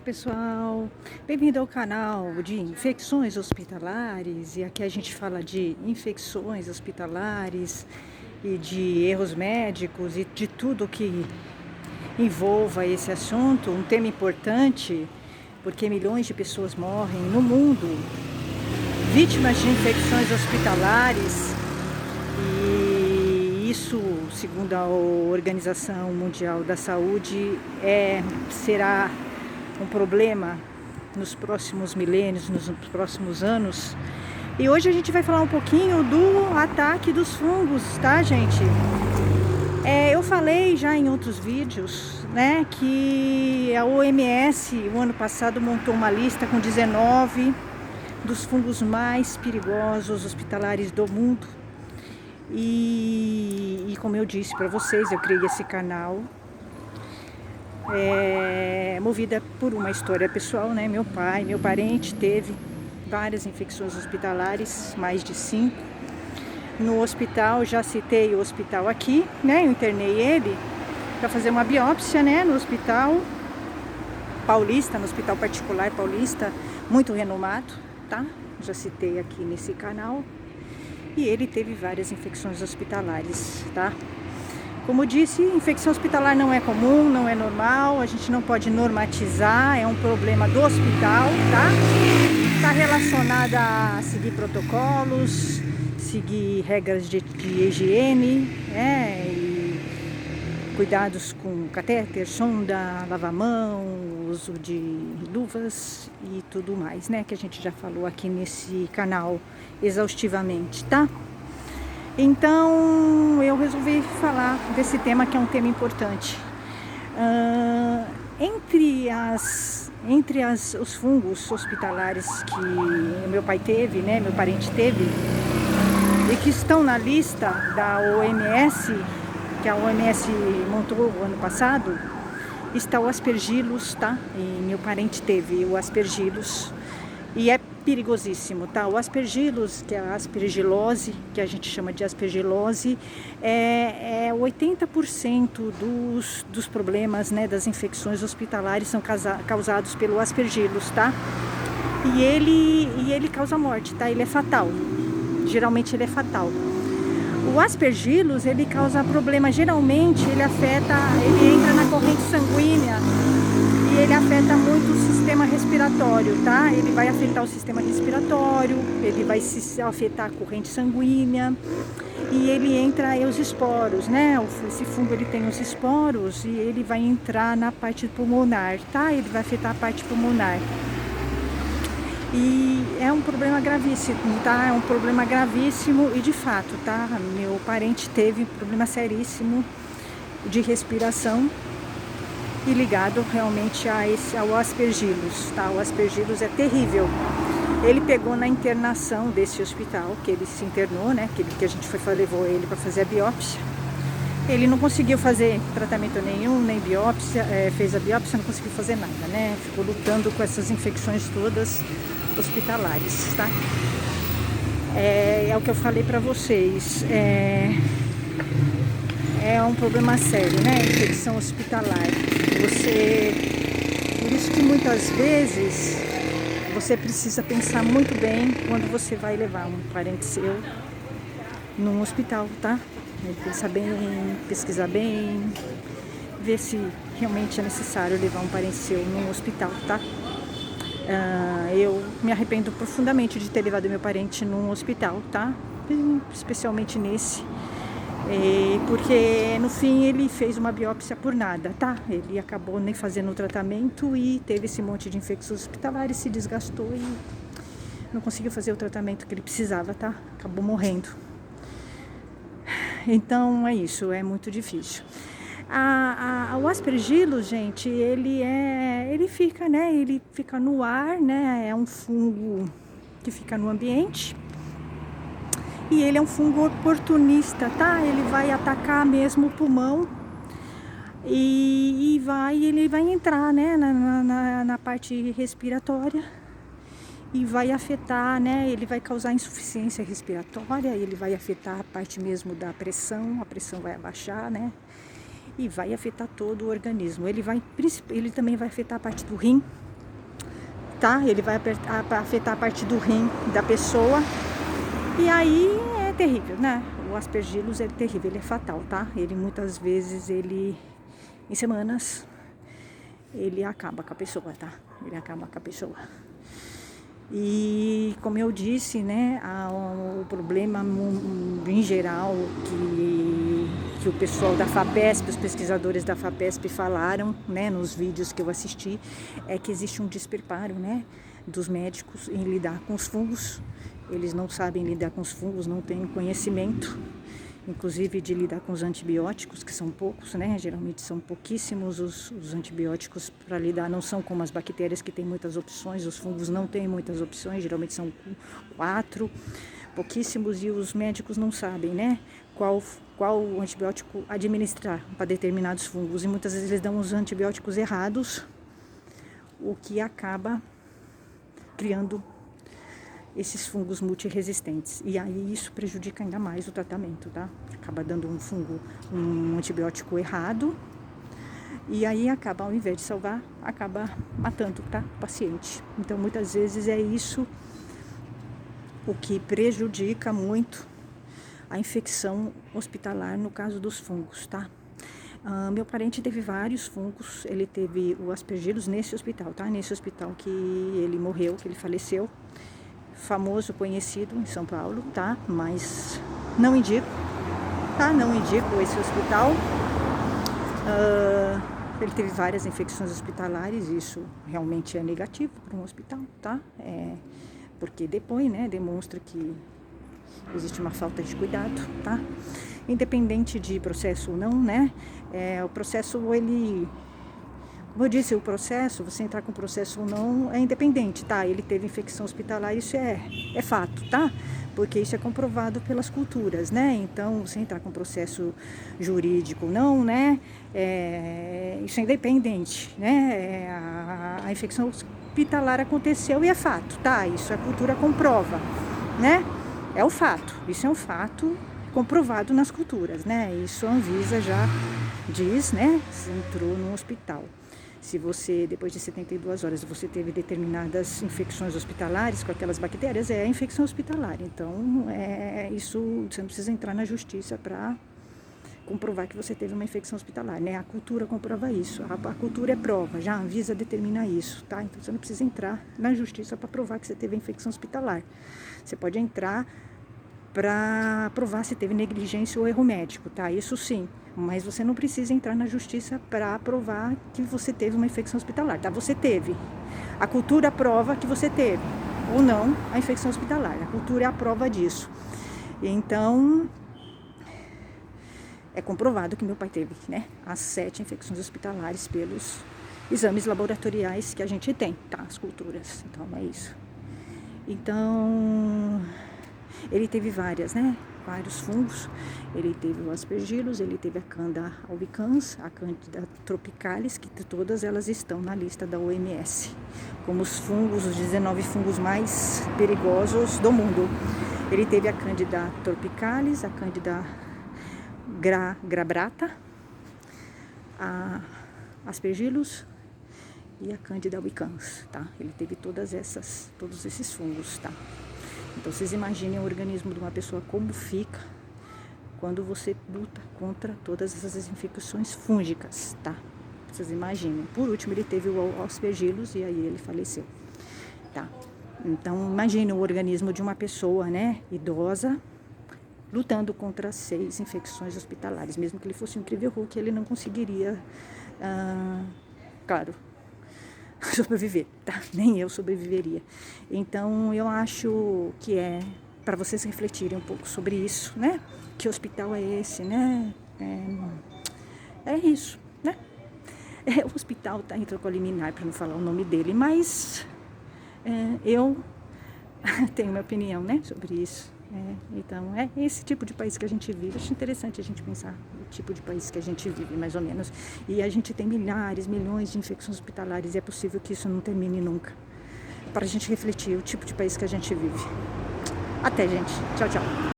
Pessoal, bem-vindo ao canal de infecções hospitalares, e aqui a gente fala de infecções hospitalares e de erros médicos e de tudo que envolva esse assunto, um tema importante, porque milhões de pessoas morrem no mundo vítimas de infecções hospitalares, e isso, segundo a Organização Mundial da Saúde, será um problema nos próximos milênios, nos próximos anos. E hoje a gente vai falar um pouquinho do ataque dos fungos, tá, gente? Eu falei já em outros vídeos, né, que a OMS, o ano passado, montou uma lista com 19 dos fungos mais perigosos hospitalares do mundo. E como eu disse para vocês, eu criei esse canal movida por uma história pessoal, né? Meu parente teve várias infecções hospitalares, mais de 5. No hospital, já citei o hospital aqui, né? Eu internei ele para fazer uma biópsia, né? No hospital paulista, no hospital particular paulista, muito renomado, tá? Já citei aqui nesse canal. E ele teve várias infecções hospitalares, tá? Como eu disse, infecção hospitalar não é comum, não é normal, a gente não pode normatizar, é um problema do hospital, tá? Está relacionada a seguir protocolos, seguir regras de higiene, e cuidados com catéter, sonda, lavar mão, uso de luvas e tudo mais, né? Que a gente já falou aqui nesse canal exaustivamente, tá? Então, eu resolvi falar desse tema, que é um tema importante. Entre os fungos hospitalares que meu pai teve, né, meu parente teve, e que estão na lista da OMS, que a OMS montou o ano passado, está o Aspergillus, tá? E meu parente teve o Aspergillus, e é perigosíssimo, tá? O Aspergillus, que é a aspergilose, que a gente chama de aspergilose, 80% dos problemas, né, das infecções hospitalares são causados pelo Aspergillus, tá? E ele causa morte, tá? Ele é fatal. Geralmente ele é fatal. O Aspergillus, ele causa problema, geralmente ele entra na corrente sanguínea e ele afeta muito o sistema respiratório, tá? Ele vai afetar o sistema respiratório, ele vai afetar a corrente sanguínea e ele entra aí os esporos, né? Esse fungo, ele tem os esporos e ele vai entrar na parte pulmonar, tá? Ele vai afetar a parte pulmonar. E é um problema gravíssimo, tá? É um problema gravíssimo e de fato, tá? Meu parente teve um problema seríssimo de respiração e ligado realmente ao Aspergillus, tá? O Aspergillus é terrível. Ele pegou na internação desse hospital, que ele se internou, né? Que a gente levou ele para fazer a biópsia. Ele não conseguiu fazer tratamento nenhum, nem biópsia, fez a biópsia, não conseguiu fazer nada, né? Ficou lutando com essas infecções todas hospitalares, tá? É o que eu falei para vocês, é um problema sério, né? Infecção hospitalar. Por isso que muitas vezes você precisa pensar muito bem quando você vai levar um parente seu num hospital, tá? Pensar bem, pesquisar bem, ver se realmente é necessário levar um parente seu num hospital, tá? Eu me arrependo profundamente de ter levado meu parente num hospital, tá? Especialmente nesse. Porque no fim ele fez uma biópsia por nada, tá? Ele acabou nem fazendo o tratamento e teve esse monte de infecções hospitalares, se desgastou e não conseguiu fazer o tratamento que ele precisava, tá? Acabou morrendo. Então é isso, é muito difícil. O Aspergillus, gente, ele fica, né? Ele fica no ar, né? É um fungo que fica no ambiente. E ele é um fungo oportunista, tá? Ele vai atacar mesmo o pulmão e ele vai entrar, né, na parte respiratória e vai afetar, né? Ele vai causar insuficiência respiratória, ele vai afetar a parte mesmo da pressão, a pressão vai abaixar, né? E vai afetar todo o organismo. Ele também vai afetar a parte do rim, tá? Ele vai afetar a parte do rim da pessoa. E aí é terrível, né? O aspergillus é terrível, ele é fatal, tá? Ele muitas vezes, em semanas, ele acaba com a pessoa, tá? Ele acaba com a pessoa. E como eu disse, né, o problema em geral que o pessoal da FAPESP, os pesquisadores da FAPESP falaram, né, nos vídeos que eu assisti, é que existe um despreparo, né, dos médicos em lidar com os fungos. Eles não sabem lidar com os fungos, não têm conhecimento, inclusive de lidar com os antibióticos, que são poucos, né? Geralmente são pouquíssimos os antibióticos para lidar, não são como as bactérias que têm muitas opções, os fungos não têm muitas opções, geralmente são 4, pouquíssimos, e os médicos não sabem, né? Qual antibiótico administrar para determinados fungos, e muitas vezes eles dão os antibióticos errados, o que acaba criando esses fungos multiresistentes. E aí isso prejudica ainda mais o tratamento, tá? Acaba dando um antibiótico errado, e aí acaba, ao invés de salvar, acaba matando, tá? O paciente. Então, muitas vezes é isso o que prejudica muito a infecção hospitalar no caso dos fungos, tá? Meu parente teve vários fungos, ele teve o aspergillus nesse hospital, tá? Nesse hospital que ele morreu, que ele faleceu. Famoso, conhecido em São Paulo, tá? Mas não indico, tá? Não indico esse hospital. Ele teve várias infecções hospitalares, isso realmente é negativo para um hospital, tá? Porque depois, né, demonstra que existe uma falta de cuidado, tá? Independente de processo ou não, né? O processo, como eu disse, o processo, você entrar com processo ou não, é independente, tá? Ele teve infecção hospitalar, isso é fato, tá? Porque isso é comprovado pelas culturas, né? Então, você entrar com processo jurídico ou não, né? Isso é independente, né? A infecção hospitalar aconteceu e é fato, tá? Isso a cultura comprova, né? É o fato, isso é um fato comprovado nas culturas, né? Isso a Anvisa já diz, né? Você entrou num hospital. Se você, depois de 72 horas, você teve determinadas infecções hospitalares com aquelas bactérias, é a infecção hospitalar. Então, isso, você não precisa entrar na justiça para comprovar que você teve uma infecção hospitalar, né? A cultura comprova isso, a cultura é prova, já a Anvisa determina isso, tá? Então, você não precisa entrar na justiça para provar que você teve infecção hospitalar. Você pode entrar para provar se teve negligência ou erro médico, tá? Isso sim, mas você não precisa entrar na justiça para provar que você teve uma infecção hospitalar, tá? Você teve. A cultura prova que você teve ou não a infecção hospitalar. A cultura é a prova disso. Então, é comprovado que meu pai teve, né? As 7 infecções hospitalares pelos exames laboratoriais que a gente tem, tá? As culturas. Então, é isso. Então, ele teve várias, né? Vários fungos. Ele teve o aspergillus, ele teve a Candida albicans, a Candida tropicalis, que todas elas estão na lista da OMS, como os 19 fungos mais perigosos do mundo. Ele teve a Candida tropicalis, a Candida glabrata, a aspergillus e a Candida albicans, tá? Ele teve todos esses fungos, tá? Então, vocês imaginem o organismo de uma pessoa como fica quando você luta contra todas essas infecções fúngicas, tá? Vocês imaginem. Por último, ele teve o aspergillus e aí ele faleceu, tá? Então, imagine o organismo de uma pessoa, né, idosa, lutando contra 6 infecções hospitalares. Mesmo que ele fosse um incrível Hulk, ele não conseguiria, claro, sobreviver, tá? Nem eu sobreviveria. Então, eu acho que para vocês refletirem um pouco sobre isso, né? Que hospital é esse, né? É isso, né? O hospital tá intracoliminar, para não falar o nome dele, mas eu tenho minha opinião, né, sobre isso. Então, é esse tipo de país que a gente vive. Acho interessante a gente pensar o tipo de país que a gente vive, mais ou menos. E a gente tem milhares, milhões de infecções hospitalares e é possível que isso não termine nunca. Para a gente refletir o tipo de país que a gente vive. Até, gente. Tchau, tchau.